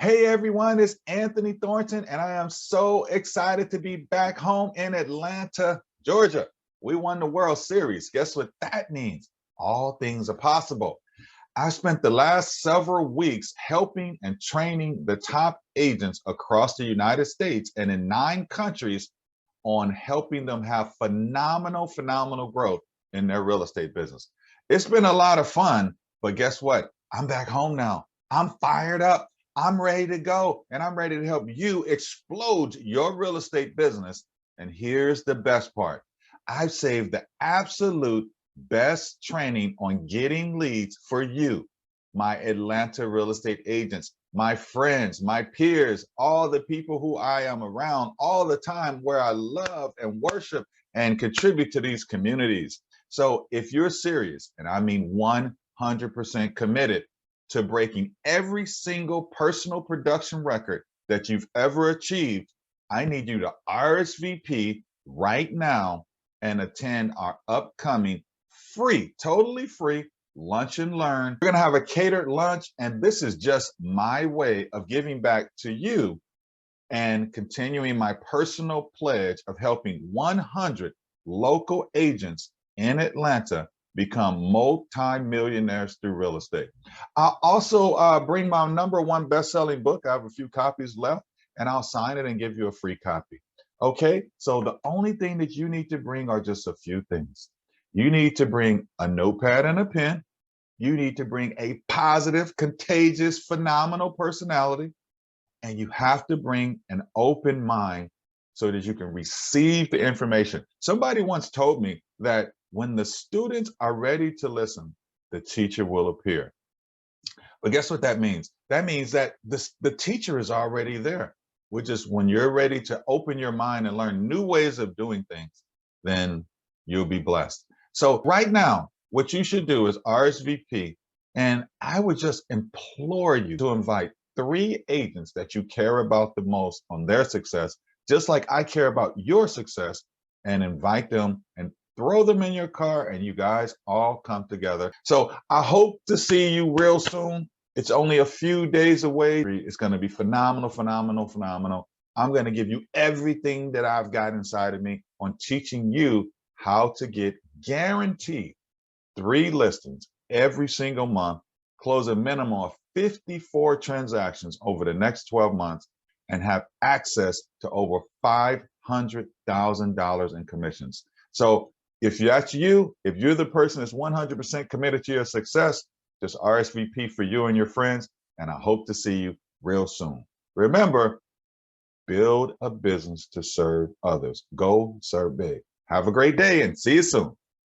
Hey everyone, it's Anthony Thornton, and I am so excited to be back home in Atlanta, Georgia. We won the World Series. Guess what that means? All things are possible. I spent the last several weeks helping and training the top agents across the United States and in 9 countries on helping them have phenomenal growth in their real estate business. It's been a lot of fun, but guess what? I'm back home now. I'm fired up. I'm ready to go, and I'm ready to help you explode your real estate business. And here's the best part. I've saved the absolute best training on getting leads for you, my Atlanta real estate agents, my friends, my peers, all the people who I am around all the time, where I love and worship and contribute to these communities. So if you're serious, and I mean 100% committed to breaking every single personal production record that you've ever achieved, I need you to RSVP right now and attend our upcoming free, totally free lunch and learn. We're gonna have a catered lunch, and this is just my way of giving back to you and continuing my personal pledge of helping 100 local agents in Atlanta become multi-millionaires through real estate. I'll also bring my #1 best-selling book. I have a few copies left, and I'll sign it and give you a free copy. Okay, so the only thing that you need to bring are just a few things. You need to bring a notepad and a pen. You need to bring a positive, contagious, phenomenal personality. And you have to bring an open mind so that you can receive the information. Somebody once told me that when the students are ready to listen, the teacher will appear. But guess what that means? That means that the teacher is already there, which is when you're ready to open your mind and learn new ways of doing things, then you'll be blessed. So right now, what you should do is RSVP, and I would just implore you to invite 3 agents that you care about the most on their success, just like I care about your success, and invite them and throw them in your car, and you guys all come together. So I hope to see you real soon. It's only a few days away. It's going to be phenomenal. I'm going to give you everything that I've got inside of me on teaching you how to get guaranteed 3 listings every single month, close a minimum of 54 transactions over the next 12 months, and have access to over $500,000 in commissions. So if that's you, if you're the person that's 100% committed to your success, just RSVP for you and your friends, and I hope to see you real soon. Remember, build a business to serve others. Go serve big. Have a great day and see you soon.